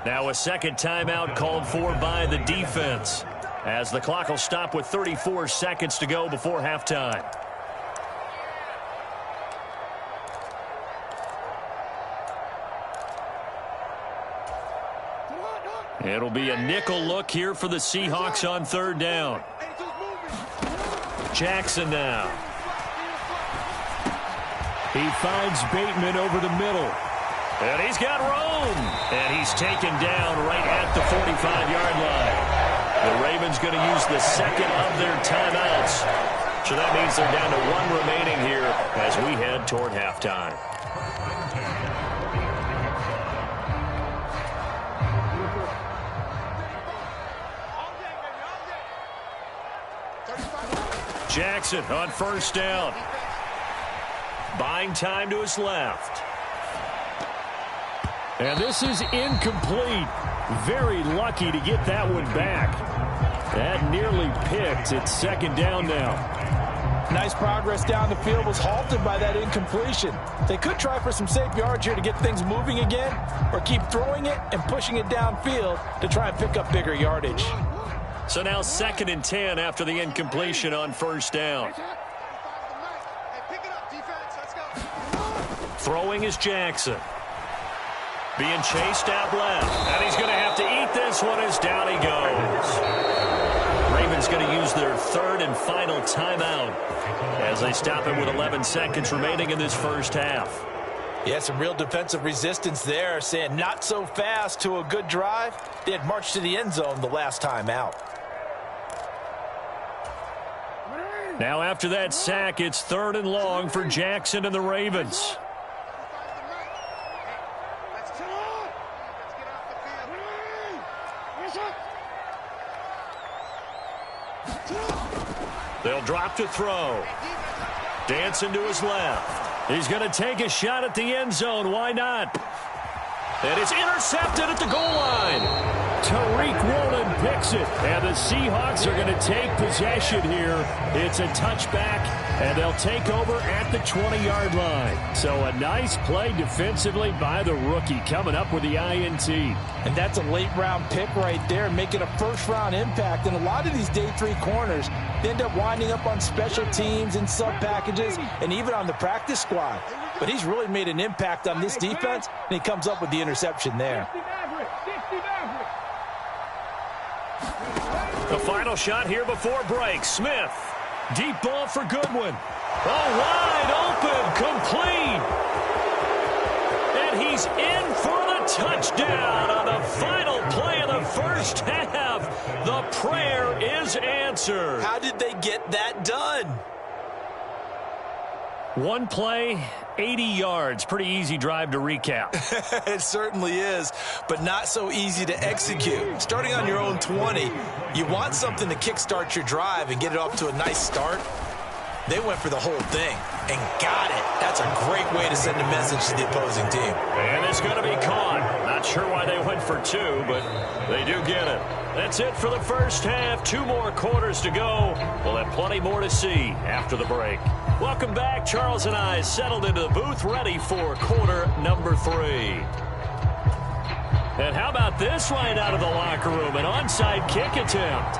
Now a second timeout called for by the defense as the clock will stop with 34 seconds to go before halftime. It'll be a nickel look here for the Seahawks on 3rd down. Jackson now. He finds Bateman over the middle. And he's got room. And he's taken down right at the 45-yard line. The Ravens going to use the second of their timeouts. So that means they're down to 1 remaining here as we head toward halftime. Jackson on 1st down. Buying time to his left. And this is incomplete. Very lucky to get that one back. That nearly picked. It's 2nd down now. Nice progress down the field, was halted by that incompletion. They could try for some safe yards here to get things moving again, or keep throwing it and pushing it downfield to try and pick up bigger yardage. So now 2nd and 10 after the incompletion on 1st down. Throwing is Jackson. Being chased out left. And he's going to have to eat this one as down he goes. Ravens Ravens going to use their third and final timeout as they stop it with 11 seconds remaining in this first half. Yeah, some real defensive resistance there, saying not so fast to a good drive. They had marched to the end zone the last time out. Now after that sack, it's 3rd and long for Jackson and the Ravens. They'll drop to throw. Dancing to his left. He's going to take a shot at the end zone. Why not? And it's intercepted at the goal line. Tariq Woolen picks it, and the Seahawks are going to take possession here. It's a touchback, and they'll take over at the 20-yard line. So a nice play defensively by the rookie, coming up with the INT. And that's a late-round pick right there, making a first-round impact. And a lot of these day 3 corners, they end up winding up on special teams and sub-packages and even on the practice squad. But he's really made an impact on this defense, and he comes up with the interception there. The final shot here before break. Smith. Deep ball for Goodwin. Oh, wide open. Complete. And he's in for the touchdown on the final play of the first half. The prayer is answered. How did they get that done? One play, 80 yards. Pretty easy drive to recap. It certainly is, but not so easy to execute. Starting on your own 20, you want something to kickstart your drive and get it off to a nice start. They went for the whole thing and got it. That's a great way to send a message to the opposing team. And it's going to be caught. Not sure why they went for 2, but they do get it. That's it for the first half. 2 more quarters to go. We'll have plenty more to see after the break. Welcome back. Charles and I settled into the booth, ready for quarter number 3. And how about this right out of the locker room? An onside kick attempt.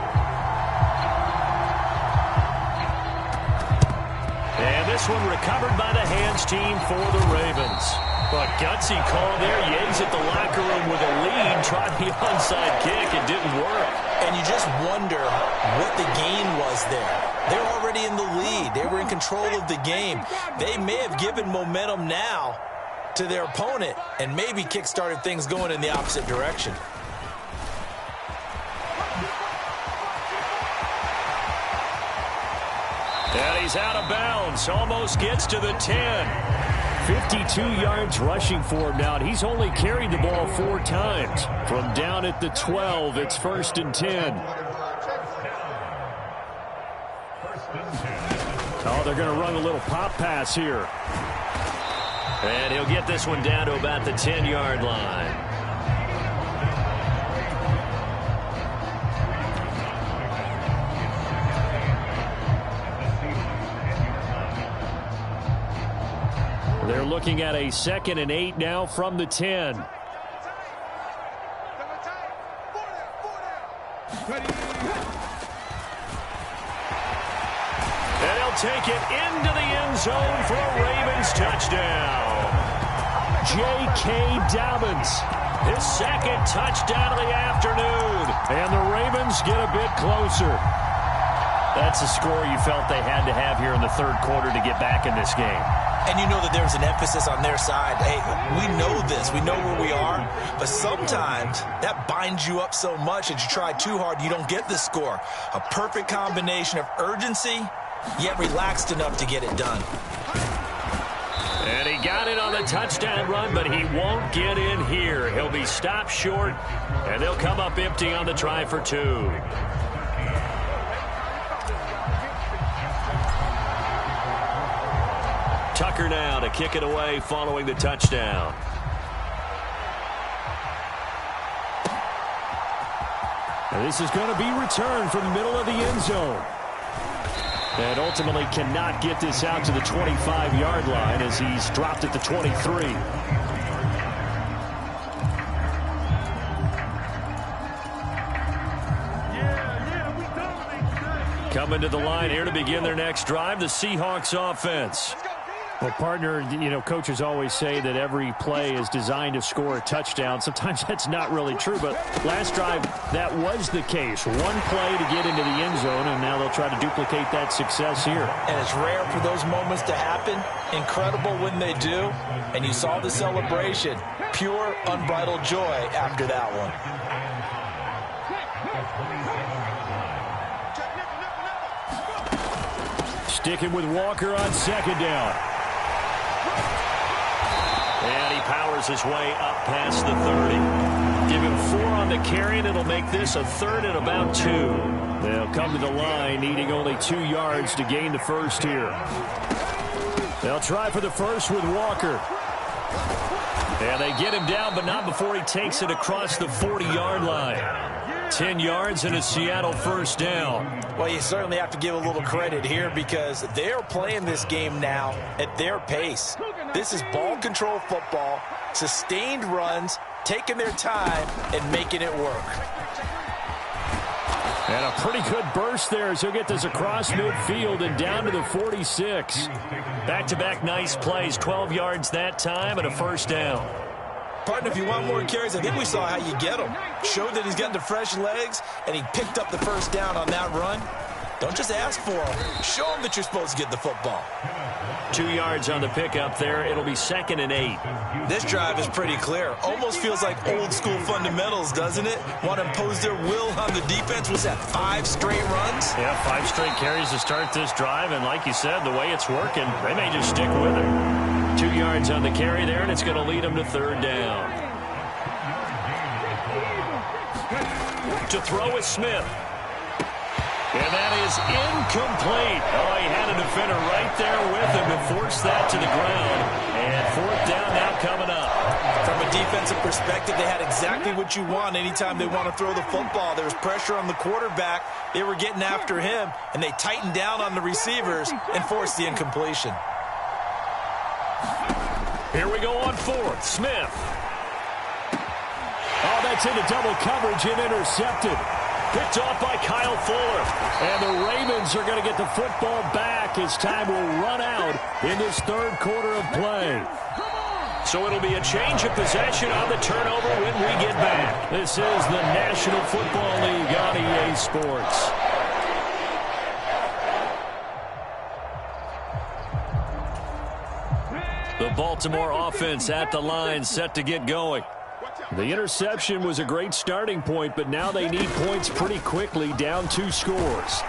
And this one recovered by the hands team for the Ravens. But gutsy call there. You exit the locker room with a lead. Tried the onside kick. It didn't work. And you just wonder what the gain was there. They're already in the lead. They were in control of the game. They may have given momentum now to their opponent and maybe kick-started things going in the opposite direction. And he's out of bounds. Almost gets to the 10. 52 yards rushing for him now, and he's only carried the ball 4 times. From down at the 12, it's 1st and 10. Oh, they're going to run a little pop pass here. And he'll get this one down to about the 10-yard line. They're looking at a 2nd and 8 now from the 10. And he'll take it into the end zone for a Ravens touchdown. J0KER-JiNxs13's, his 2nd touchdown of the afternoon. And the Ravens get a bit closer. That's a score you felt they had to have here in the 3rd quarter to get back in this game. And you know that there's an emphasis on their side. Hey, we know this. We know where we are. But sometimes that binds you up so much that you try too hard, you don't get the score. A perfect combination of urgency, yet relaxed enough to get it done. And he got it on the touchdown run, but he won't get in here. He'll be stopped short, and they'll come up empty on the try for 2. Tucker now to kick it away following the touchdown. And this is going to be returned from the middle of the end zone. And ultimately cannot get this out to the 25-yard line as he's dropped at the 23. Coming to the line here to begin their next drive, the Seahawks offense. Well, partner, you know, coaches always say that every play is designed to score a touchdown. Sometimes that's not really true, but last drive, that was the case. One play to get into the end zone, and now they'll try to duplicate that success here. And it's rare for those moments to happen. Incredible when they do. And you saw the celebration. Pure, unbridled joy after that one. Sticking with Walker on second down. And he powers his way up past the 30. Give him 4 on the carry, and it'll make this a 3rd and about 2. They'll come to the line, needing only 2 yards to gain the first here. They'll try for the first with Walker. And they get him down, but not before he takes it across the 40-yard line. 10 yards and a Seattle first down. Well, you certainly have to give a little credit here because they're playing this game now at their pace. This is ball control football, sustained runs, taking their time and making it work. And a pretty good burst there as he'll get this across midfield and down to the 46. Back-to-back nice plays, 12 yards that time and a first down. Partner, if you want more carries, I think we saw how you get him. Showed that he's gotten the fresh legs, and he picked up the first down on that run. Don't just ask for him. Show him that you're supposed to get the football. 2 yards on the pickup there. It'll be 2nd and 8. This drive is pretty clear. Almost feels like old school fundamentals, doesn't it? Want to impose their will on the defense. Was that 5 straight runs? Yeah, 5 straight carries to start this drive. And like you said, the way it's working, they may just stick with it. 2 yards on the carry there, and it's going to lead them to 3rd down. To throw is Smith. And that is incomplete. Oh, he had a defender right there with him and forced that to the ground. And 4th down now coming up. From a defensive perspective, they had exactly what you want anytime they want to throw the football. There was pressure on the quarterback. They were getting after him, and they tightened down on the receivers and forced the incompletion. Here we go on 4th. Smith. Oh, that's into double coverage and intercepted. Picked off by Kyle Fuller. And the Ravens are going to get the football back as time will run out in this 3rd quarter of play. So it'll be a change of possession on the turnover when we get back. This is the National Football League on EA Sports. The Baltimore offense at the line, set to get going. The interception was a great starting point, but now they need points pretty quickly, down 2 scores.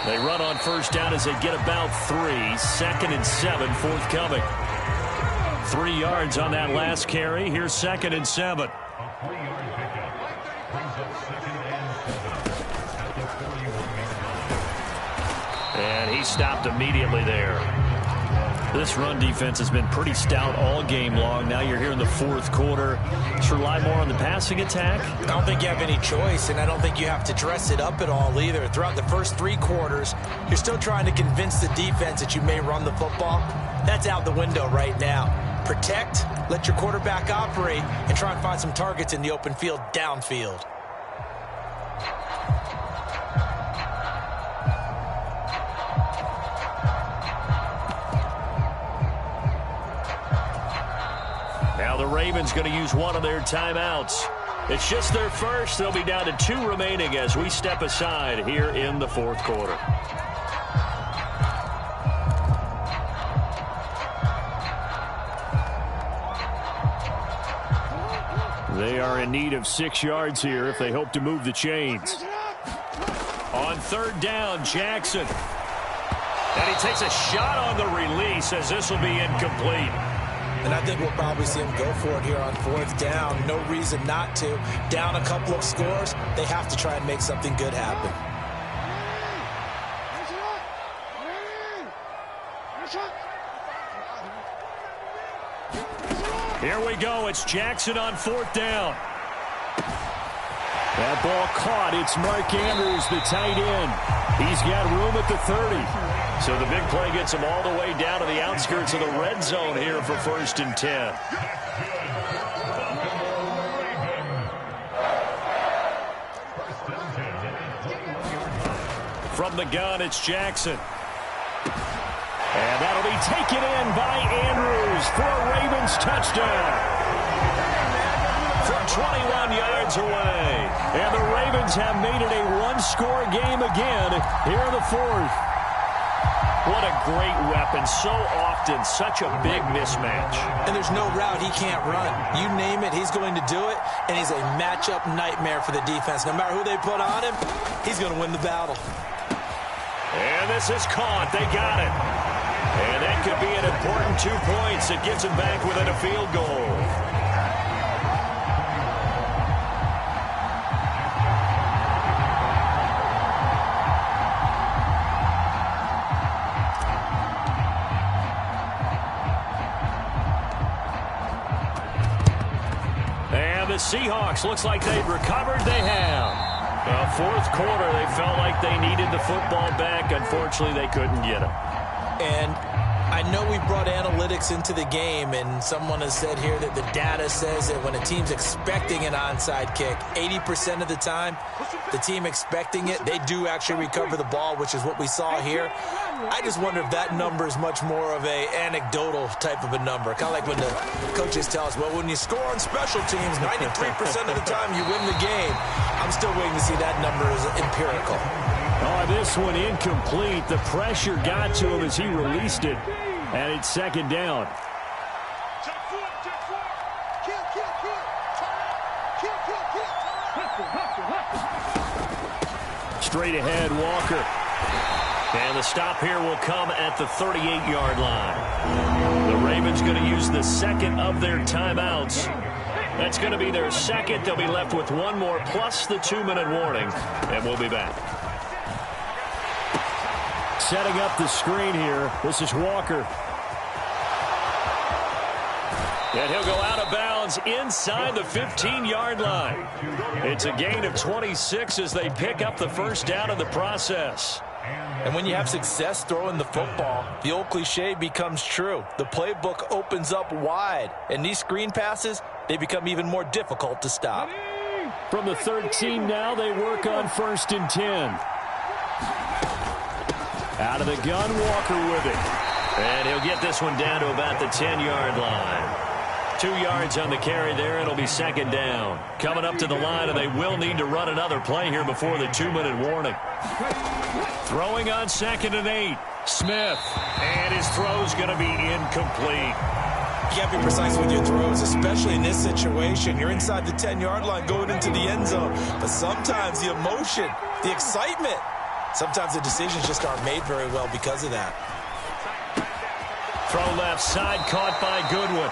They run on first down as they get about 3. 2nd and 7 forthcoming. 3 yards on that last carry. Here's 2nd and 7. And he stopped immediately there. This run defense has been pretty stout all game long. Now you're here in the 4th quarter. Just rely more on the passing attack. I don't think you have any choice, and I don't think you have to dress it up at all either. Throughout the first 3 quarters, you're still trying to convince the defense that you may run the football. That's out the window right now. Protect, let your quarterback operate, and try and find some targets in the open field downfield. Now the Ravens going to use one of their timeouts. It's just their first. They'll be down to 2 remaining as we step aside here in the 4th quarter. They are in need of 6 yards here if they hope to move the chains. On 3rd down, Jackson. And he takes a shot on the release as this will be incomplete. And I think we'll probably see him go for it here on 4th down. No reason not to. Down a couple of scores, they have to try and make something good happen. Here we go. It's Jackson on 4th down. That ball caught. It's Mark Andrews, the tight end. He's got room at the 30. So the big play gets him all the way down to the outskirts of the red zone here for 1st and 10. From the gun, it's Jackson. And that'll be taken in by Andrews for a Ravens touchdown. From 21 yards away. And the Ravens have made it a one-score game again here in the fourth. What a great weapon. So often, such a big mismatch. And there's no route he can't run. You name it, he's going to do it. And he's a matchup nightmare for the defense. No matter who they put on him, he's going to win the battle. And this is caught. They got it. And that could be an important 2 points. It gets him back within a field goal. And the Seahawks, looks like they've recovered. They have. Fourth quarter, they felt like they needed the football back. Unfortunately, they couldn't get it. And I know we brought analytics into the game, and someone has said here that the data says that when a team's expecting an onside kick, 80% of the time, the team expecting it, they do actually recover the ball, which is what we saw here. I just wonder if that number is much more of a anecdotal type of a number. Kind of like when the coaches tell us, well, when you score on special teams, 93% of the time you win the game. I'm still waiting to see that number is empirical. Oh, this one incomplete. The pressure got to him as he released it. And it's second down. Straight ahead, Walker. And the stop here will come at the 38-yard line. The Ravens going to use the second of their timeouts. That's going to be their second. They'll be left with one more plus the 2-minute warning. And we'll be back. Setting up the screen here. This is Walker. And he'll go out of bounds inside the 15-yard line. It's a gain of 26 as they pick up the first down in the process. And when you have success throwing the football, the old cliche becomes true. The playbook opens up wide. And these screen passes, they become even more difficult to stop. From the 13 now, they work on 1st and 10. Out of the gun, Walker with it. And he'll get this one down to about the 10-yard line. 2 yards on the carry there. It'll be second down. Coming up to the line, and they will need to run another play here before the 2-minute warning. Throwing on 2nd and 8. Smith. And his throw's going to be incomplete. You got to be precise with your throws, especially in this situation. You're inside the 10-yard line going into the end zone. But sometimes the emotion, the excitement, sometimes the decisions just aren't made very well because of that. Throw left side, caught by Goodwin.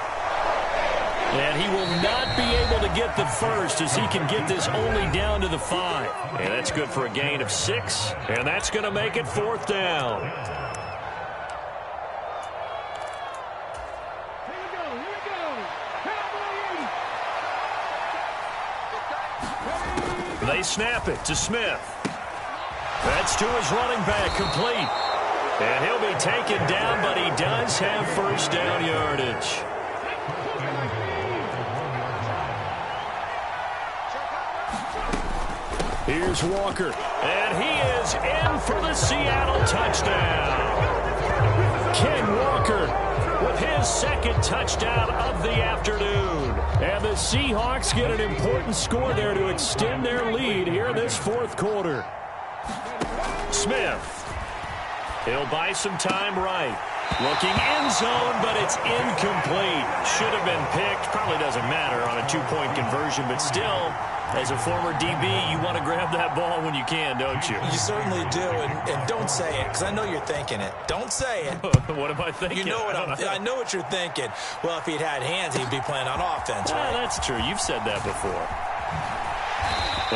And he will not be able to get the first as he can get this only down to the 5. And that's good for a gain of 6. And that's going to make it 4th down. They snap it to Smith. That's to his running back, complete. And he'll be taken down, but he does have first down yardage. Here's Walker. And he is in for the Seattle touchdown. Ken Walker with his second touchdown of the afternoon. And the Seahawks get an important score there to extend their lead here in this 4th quarter. Smith. He'll buy some time right. Looking end zone, but it's incomplete. Should have been picked. Probably doesn't matter on a 2-point conversion, but still, as a former DB, you want to grab that ball when you can, don't you? You certainly do, and don't say it, because I know you're thinking it. Don't say it. What am I thinking? You know what I know what you're thinking. Well, if he'd had hands, he'd be playing on offense, right? That's true. You've said that before.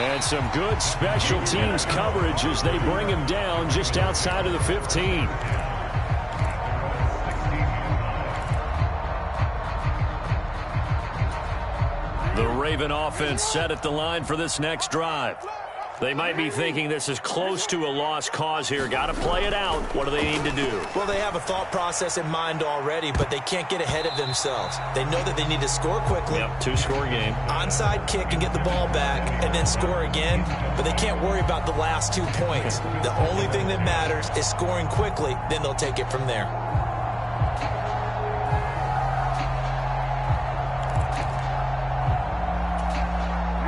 And some good special teams coverage as they bring him down just outside of the 15. The Raven offense set at the line for this next drive. They might be thinking this is close to a lost cause here. Got to play it out. What do they need to do? Well, they have a thought process in mind already, but they can't get ahead of themselves. They know that they need to score quickly. Yep, two-score game. Onside kick and get the ball back and then score again, but they can't worry about the last 2 points. The only thing that matters is scoring quickly, then they'll take it from there.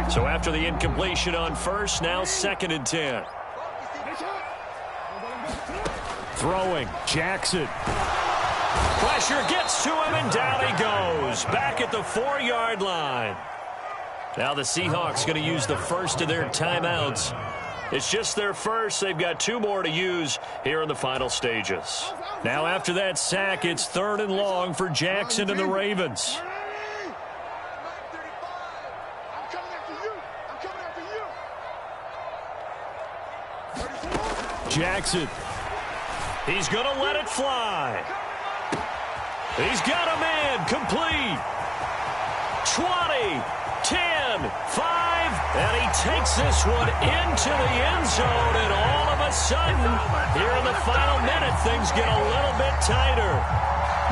So after the incompletion on first, now 2nd and 10. Throwing, Jackson. Pressure gets to him, and down he goes. Back at the 4-yard line. Now the Seahawks going to use the first of their timeouts. It's just their first. They've got 2 more to use here in the final stages. Now after that sack, it's 3rd and long for Jackson and the Ravens. Jackson. He's going to let it fly. He's got a man. Complete. 20, 10, 5. And he takes this one into the end zone. And all of a sudden, here in the final minute, things get a little bit tighter.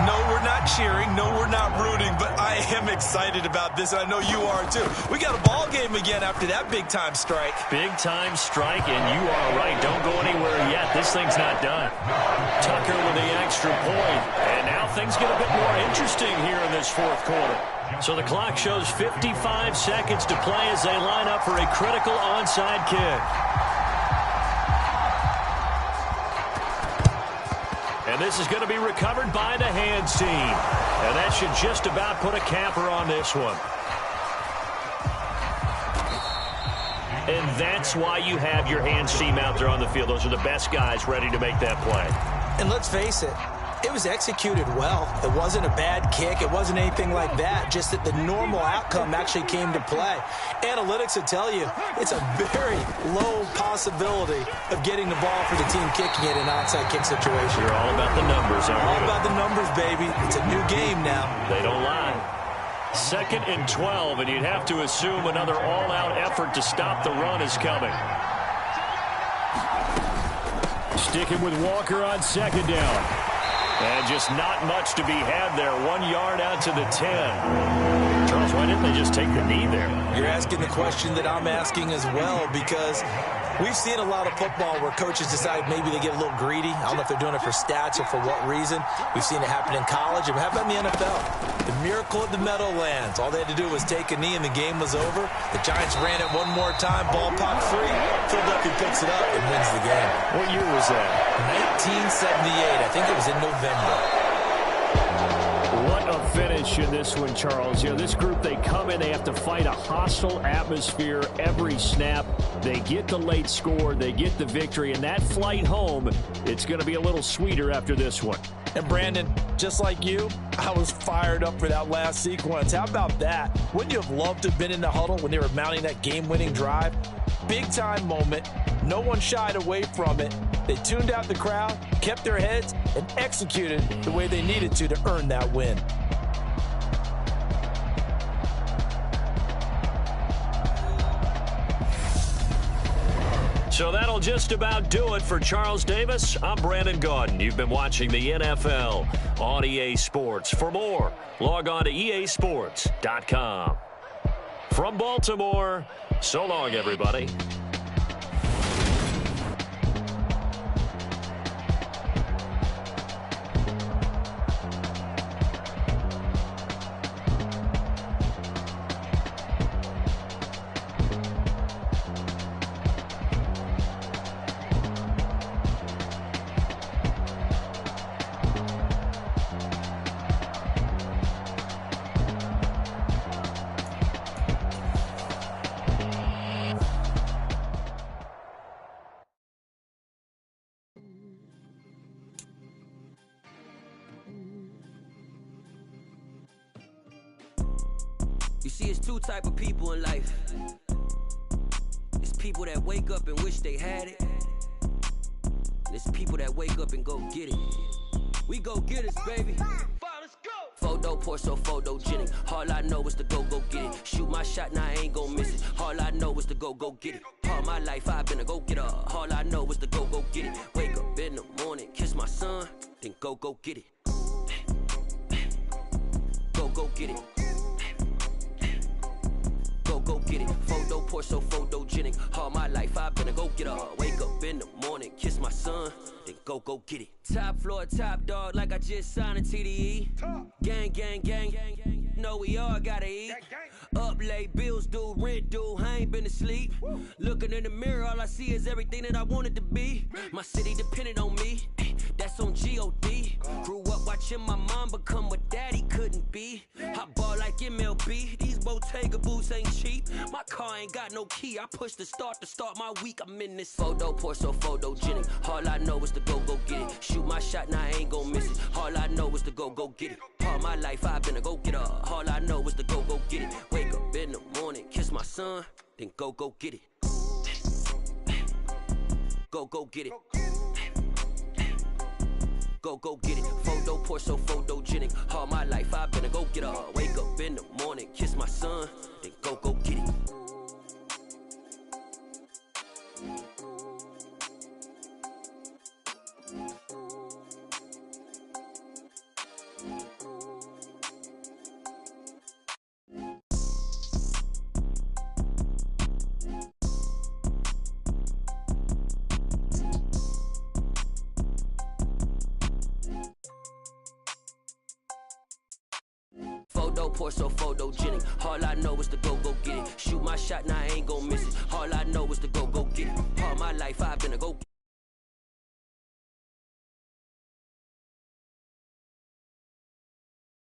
No, we're not cheering. No, we're not rooting. But I am excited about this. I know you are, too. We got a ball game again after that big-time strike. Big-time strike, and you are right. Don't go anywhere yet. This thing's not done. Tucker with the extra point. And now things get a bit more interesting here in this 4th quarter. So the clock shows 55 seconds to play as they line up for a critical onside kick. And this is going to be recovered by the hands team. And that should just about put a capper on this one. And that's why you have your hands team out there on the field. Those are the best guys ready to make that play. And let's face it, it was executed well. It wasn't a bad kick. It wasn't anything like that. Just that the normal outcome actually came to play. Analytics will tell you it's a very low possibility of getting the ball for the team kicking it in an onside kick situation. You're all about the numbers, aren't you? All about the numbers, baby. It's a new game now. They don't lie. 2nd and 12, and you'd have to assume another all-out effort to stop the run is coming. Sticking with Walker on 2nd down. And just not much to be had there. 1 yard out to the 10. Charles, why didn't they just take the knee there? You're asking the question that I'm asking as well, because we've seen a lot of football where coaches decide maybe they get a little greedy. I don't know if they're doing it for stats or for what reason. We've seen it happen in college. And how about in the NFL? The miracle of the Meadowlands. All they had to do was take a knee and the game was over. The Giants ran it one more time. Ball popped free. Philadelphia picks it up and wins the game. What year was that? 1978. I think it was in November. What a finish in this one, Charles. You know, this group, they come in, they have to fight a hostile atmosphere every snap. They get the late score, they get the victory, and that flight home, it's going to be a little sweeter after this one. And Brandon, just like you, I was fired up for that last sequence. How about that? Wouldn't you have loved to have been in the huddle when they were mounting that game-winning drive? Big-time moment. No one shied away from it. They tuned out the crowd, kept their heads, and executed the way they needed to earn that win. So that'll just about do it for Charles Davis. I'm Brandon Gaudin. You've been watching the NFL on EA Sports. For more, log on to easports.com. From Baltimore, so long, everybody. You see, it's 2 type of people in life. It's people that wake up and wish they had it. And it's people that wake up and go get it. We go get it, baby. Photo poor, so photogenic. All I know is to go get it. Shoot my shot, now I ain't gon' miss it. All I know is to go go get it. All my life I've been a go getter. All I know is to go get it. Wake up in the morning, kiss my son, then go get it. Go get it. Go get it. Photo pour so photogenic. All my life I've been a go getter. Wake up in the morning, kiss my son, then go get it. Top floor, top dog, like I just signed a TDE. Gang, gang, gang, gang, gang. Know we all gotta eat. Up late, bills due, rent due, I ain't been asleep. Looking in the mirror, all I see is everything that I wanted to be. My city depended on me, that's on G.O.D. Grew up watching my mom become what daddy couldn't be. I ball like MLB, these Bottega boots ain't cheap. My car ain't got no key, I push the start to start my week. I'm in this photo pour so photogenic. All I know is to go get it. Shoot my shot, now I ain't gon' miss it. All I know is to go get it. All my life I've been a go getter. All I know is to go get it. Wake up in the morning, kiss my son, then go get it. Go get it. Go get it. Photo pour so photogenic. All my life I've been a go getter. Wake up in the morning, kiss my son, then go get it. Pour so photogenic. All I know is to go get it. Shoot my shot, now I ain't gon' miss it. All I know is to go get it. All my life I've been a go